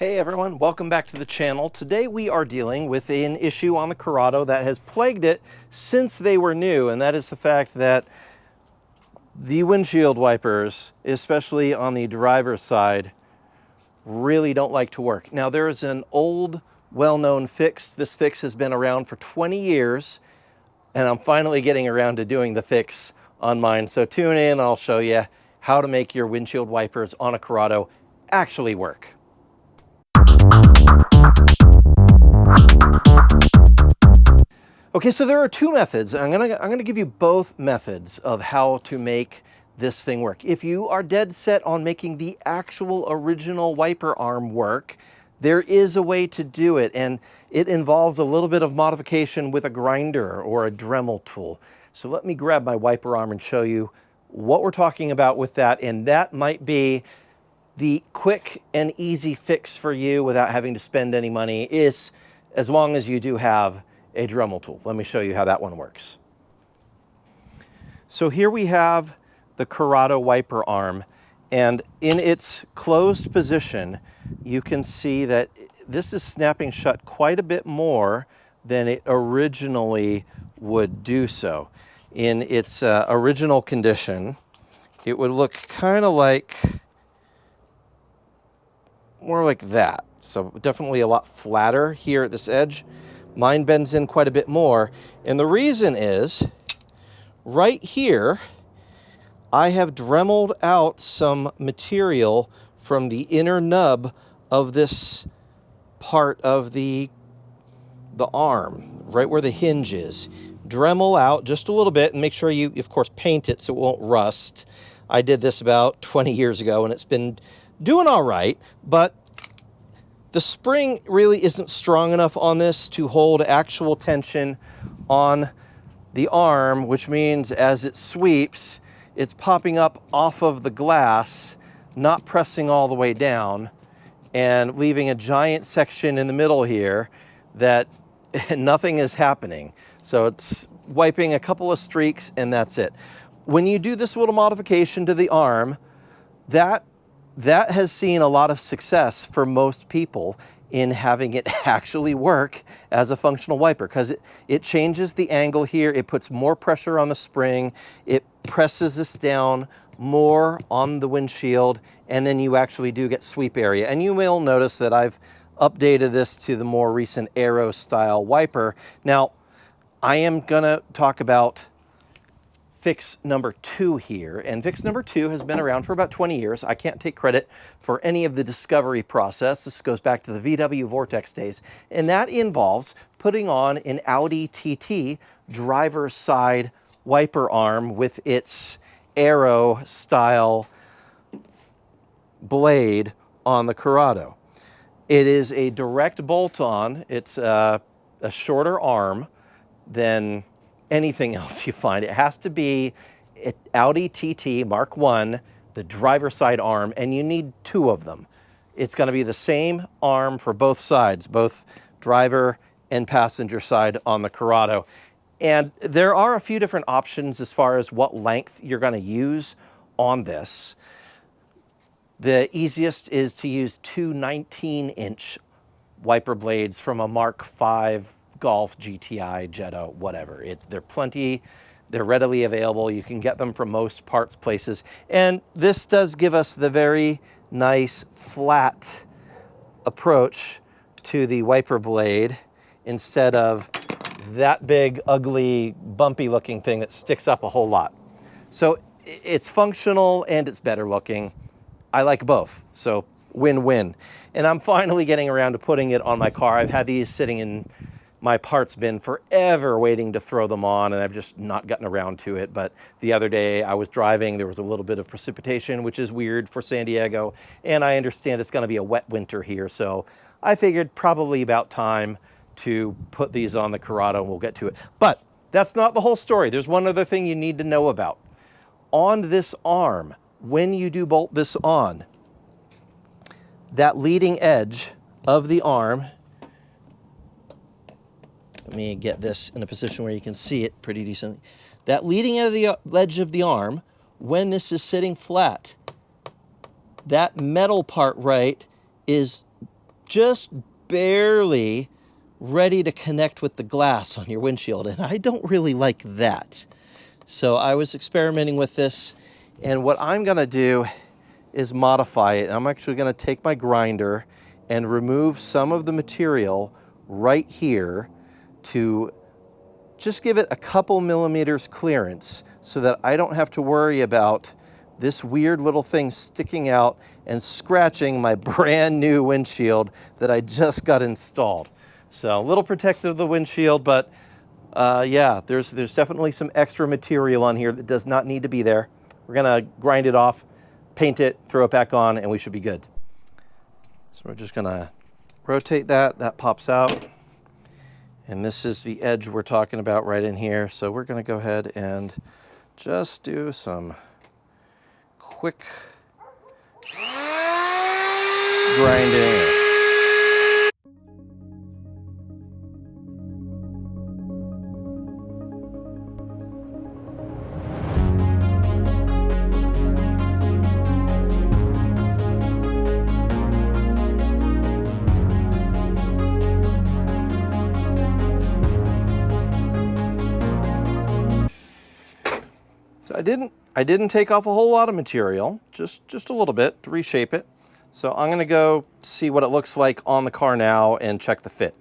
Hey everyone, welcome back to the channel. Today we are dealing with an issue on the Corrado that has plagued it since they were new, and that is the fact that the windshield wipers, especially on the driver's side, really don't like to work. Now there is an old, well-known fix. This fix has been around for 20 years, and I'm finally getting around to doing the fix on mine. So tune in and I'll show you how to make your windshield wipers on a Corrado actually work. Okay, so there are two methods. I'm gonna give you both methods of how to make this thing work. If you are dead set on making the actual original wiper arm work, there is a way to do it, and it involves a little bit of modification with a grinder or a Dremel tool. So let me grab my wiper arm and show you what we're talking about with that, and that might be the quick and easy fix for you without having to spend any money, is as long as you do have a Dremel tool. Let me show you how that one works. So here we have the Corrado wiper arm, and in its closed position, you can see that this is snapping shut quite a bit more than it originally would do so. In its original condition, it would look kind of like, more like that. So definitely a lot flatter here at this edge. Mine bends in quite a bit more, and the reason is right here I have dremeled out some material from the inner nub of this part of the arm, right where the hinge is. Dremel out just a little bit and make sure you, of course, paint it so it won't rust. I did this about 20 years ago and it's been doing all right, but the spring really isn't strong enough on this to hold actual tension on the arm, which means as it sweeps, it's popping up off of the glass, not pressing all the way down, and leaving a giant section in the middle here that nothing is happening. So it's wiping a couple of streaks and that's it. When you do this little modification to the arm, that has seen a lot of success for most people in having it actually work as a functional wiper, because it changes the angle here, it puts more pressure on the spring, it presses this down more on the windshield, and then you actually do get sweep area. And you will notice that I've updated this to the more recent aero style wiper. Now, I am gonna talk about fix number 2 here, and fix number 2 has been around for about 20 years. I can't take credit for any of the discovery process. This goes back to the VWVortex days, and that involves putting on an Audi TT driver's side wiper arm with its aero style blade on the Corrado. It is a direct bolt-on. It's a shorter arm than anything else you find. It has to be an Audi TT Mk1, the driver's side arm, and you need 2 of them. It's going to be the same arm for both sides, both driver and passenger side on the Corrado. And there are a few different options as far as what length you're going to use on this. The easiest is to use 2 19-inch wiper blades from a Mk5 Golf, GTI, Jetta, whatever. They're readily available. You can get them from most parts places. And this does give us the very nice flat approach to the wiper blade instead of that big, ugly, bumpy looking thing that sticks up a whole lot. So it's functional and it's better looking. I like both, so win-win. And I'm finally getting around to putting it on my car. I've had these sitting in my parts bin forever waiting to throw them on, and I've just not gotten around to it. But the other day I was driving, there was a little bit of precipitation, which is weird for San Diego, and I understand it's going to be a wet winter here, so I figured probably about time to put these on the Corrado, and we'll get to it. But that's not the whole story. There's one other thing you need to know about. On this arm, when you do bolt this on, that leading edge of the arm, let me get this in a position where you can see it pretty decently. That leading edge of the arm, when this is sitting flat, that metal part right is just barely ready to connect with the glass on your windshield, and I don't really like that. So I was experimenting with this, and what I'm gonna do is modify it. I'm actually gonna take my grinder and remove some of the material right here to just give it a couple millimeters clearance so that I don't have to worry about this weird little thing sticking out and scratching my brand new windshield that I just got installed. So a little protective of the windshield, but yeah, there's definitely some extra material on here that does not need to be there. We're gonna grind it off, paint it, throw it back on, and we should be good. So we're just gonna rotate that, that pops out. And this is the edge we're talking about right in here. So we're gonna go ahead and just do some quick grinding. I didn't take off a whole lot of material, just a little bit to reshape it. So I'm gonna go see what it looks like on the car now and check the fit.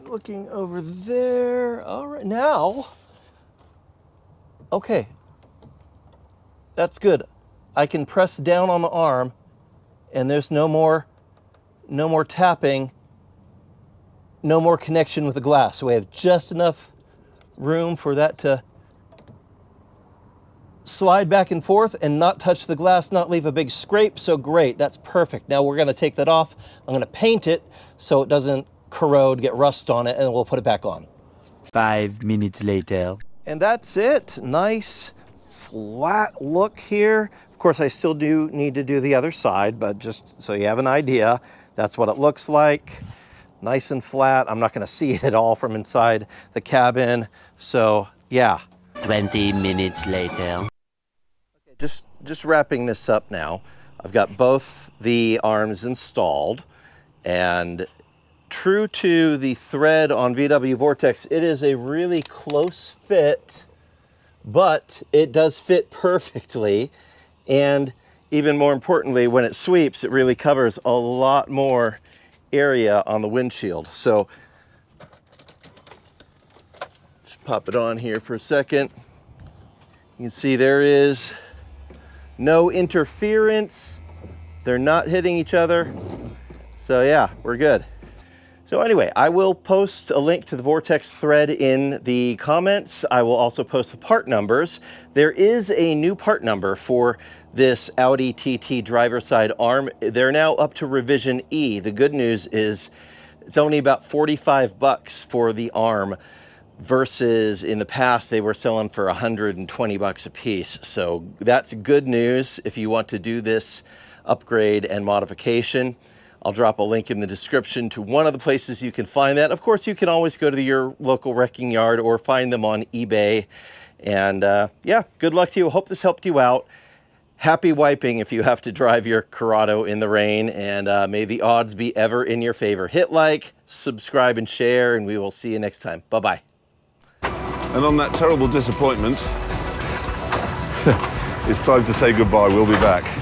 Looking over there. All right, now, okay, that's good. I can press down on the arm and there's no more tapping, no more connection with the glass. So we have just enough room for that to slide back and forth and not touch the glass, not leave a big scrape. So great, that's perfect. Now we're gonna take that off. I'm gonna paint it so it doesn't corrode, get rust on it, and we'll put it back on. 5 minutes later. And that's it. Nice flat look here. Of course, I still do need to do the other side, but just so you have an idea, that's what it looks like. Nice and flat. I'm not going to see it at all from inside the cabin. So yeah. 20 minutes later. Just wrapping this up now. I've got both the arms installed, and true to the thread on VWVortex, it is a really close fit, but it does fit perfectly. And even more importantly, when it sweeps, it really covers a lot more area on the windshield. So just pop it on here for a second. You can see there is no interference. They're not hitting each other. So yeah, we're good. So anyway, I will post a link to the Vortex thread in the comments. I will also post the part numbers. There is a new part number for this Audi TT driver's side arm. They're now up to revision E. The good news is it's only about 45 bucks for the arm versus in the past they were selling for 120 bucks a piece. So that's good news if you want to do this upgrade and modification. I'll drop a link in the description to one of the places you can find that. Of course, you can always go to your local wrecking yard or find them on eBay. And yeah, good luck to you. Hope this helped you out. Happy wiping if you have to drive your Corrado in the rain, and may the odds be ever in your favor. Hit like, subscribe, and share, and we will see you next time. Bye-bye. And on that terrible disappointment, it's time to say goodbye. We'll be back.